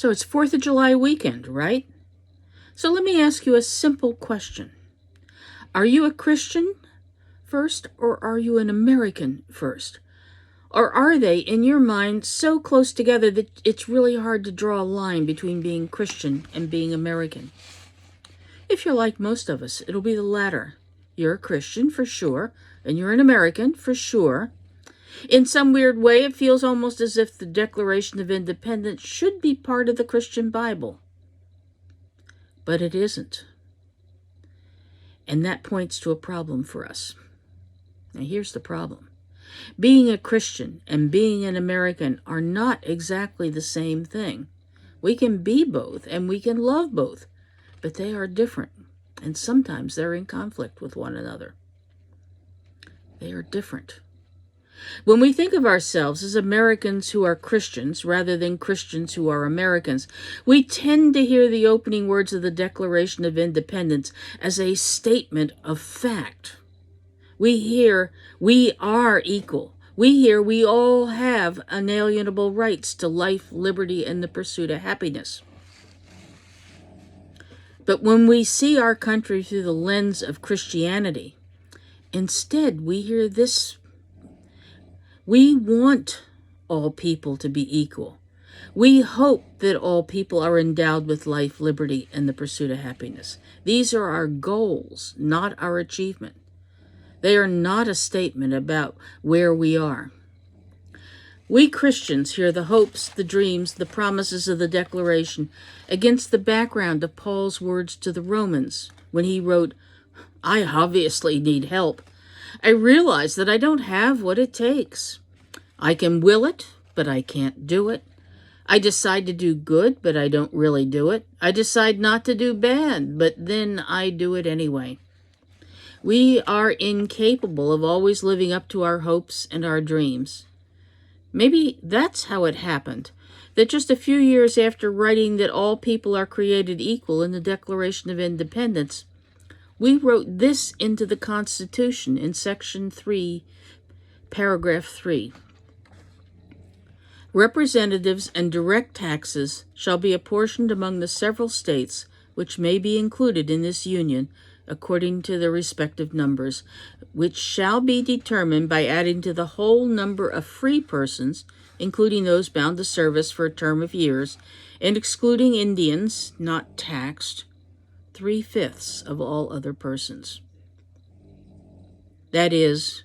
So it's 4th of July weekend, right? So let me ask you a simple question. Are you a Christian first, or are you an American first? Or are they, in your mind, so close together that it's really hard to draw a line between being Christian and being American? If you're like most of us, it'll be the latter. You're a Christian for sure, and you're an American for sure. In some weird way, it feels almost as if the Declaration of Independence should be part of the Christian Bible. But it isn't. And that points to a problem for us. Now, here's the problem. Being a Christian and being an American are not exactly the same thing. We can be both and we can love both, but they are different, and sometimes they're in conflict with one another. They are different. When we think of ourselves as Americans who are Christians rather than Christians who are Americans, we tend to hear the opening words of the Declaration of Independence as a statement of fact. We hear we are equal. We hear we all have unalienable rights to life, liberty, and the pursuit of happiness. But when we see our country through the lens of Christianity, instead we hear this. We want all people to be equal. We hope that all people are endowed with life, liberty, and the pursuit of happiness. These are our goals, not our achievement. They are not a statement about where we are. We Christians hear the hopes, the dreams, the promises of the Declaration against the background of Paul's words to the Romans when he wrote, "I obviously need help. I realize that I don't have what it takes. I can will it, but I can't do it. I decide to do good, but I don't really do it. I decide not to do bad, but then I do it anyway." We are incapable of always living up to our hopes and our dreams. Maybe that's how it happened, that just a few years after writing that all people are created equal in the Declaration of Independence, we wrote this into the Constitution in Section 3, Paragraph 3. Representatives and direct taxes shall be apportioned among the several states which may be included in this union according to their respective numbers, which shall be determined by adding to the whole number of free persons, including those bound to service for a term of years, and excluding Indians not taxed, 3/5 of all other persons. That is,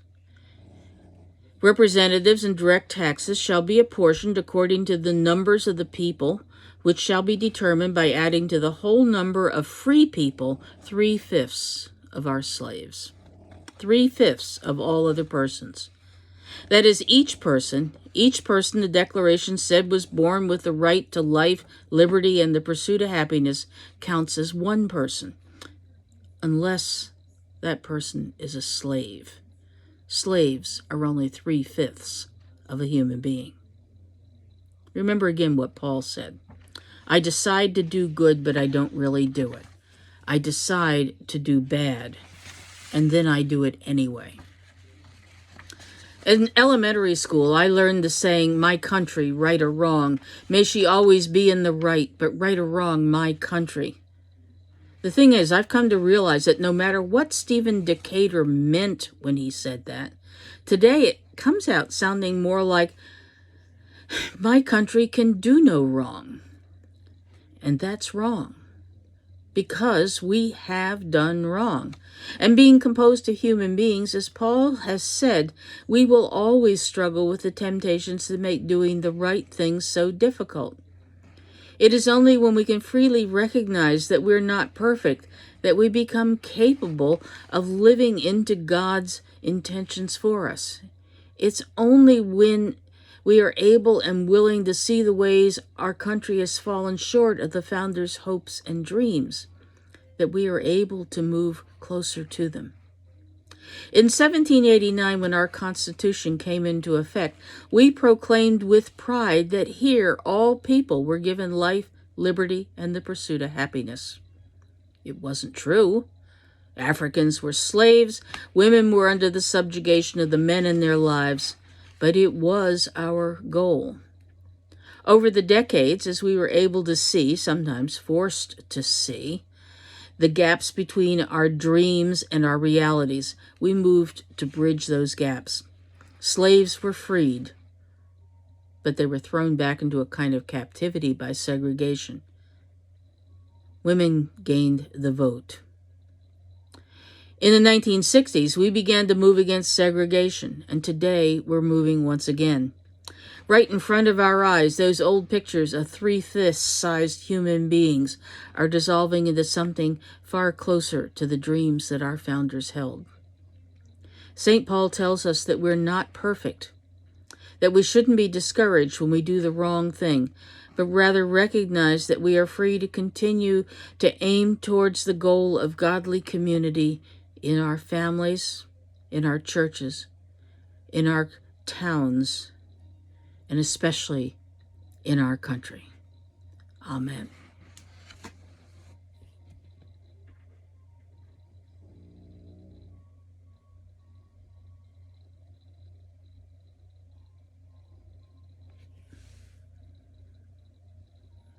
representatives and direct taxes shall be apportioned according to the numbers of the people, which shall be determined by adding to the whole number of free people 3/5 of our slaves. 3/5 of all other persons. That is, each person the Declaration said was born with the right to life, liberty, and the pursuit of happiness counts as one person, unless that person is a slave. Slaves are only 3/5 of a human being. Remember again what Paul said. I decide to do good, but I don't really do it. I decide to do bad, and then I do it anyway. In elementary school, I learned the saying, "My country, right or wrong, may she always be in the right, but right or wrong, my country." The thing is, I've come to realize that no matter what Stephen Decatur meant when he said that, today it comes out sounding more like, "My country can do no wrong." And that's wrong, because we have done wrong. And being composed of human beings, as Paul has said, we will always struggle with the temptations that make doing the right thing so difficult. It is only when we can freely recognize that we're not perfect that we become capable of living into God's intentions for us. It's only when we are able and willing to see the ways our country has fallen short of the founders' hopes and dreams that we are able to move closer to them. In 1789, when our Constitution came into effect, we proclaimed with pride that here all people were given life, liberty, and the pursuit of happiness. It wasn't true. Africans were slaves, women were under the subjugation of the men in their lives, but it was our goal. Over the decades, as we were able to see, sometimes forced to see, the gaps between our dreams and our realities, we moved to bridge those gaps. Slaves were freed, but they were thrown back into a kind of captivity by segregation. Women gained the vote. In the 1960s, we began to move against segregation, and today we're moving once again. Right in front of our eyes, those old pictures of 3-fist-sized human beings are dissolving into something far closer to the dreams that our founders held. St. Paul tells us that we're not perfect, that we shouldn't be discouraged when we do the wrong thing, but rather recognize that we are free to continue to aim towards the goal of godly community in our families, in our churches, in our towns, and especially in our country. Amen.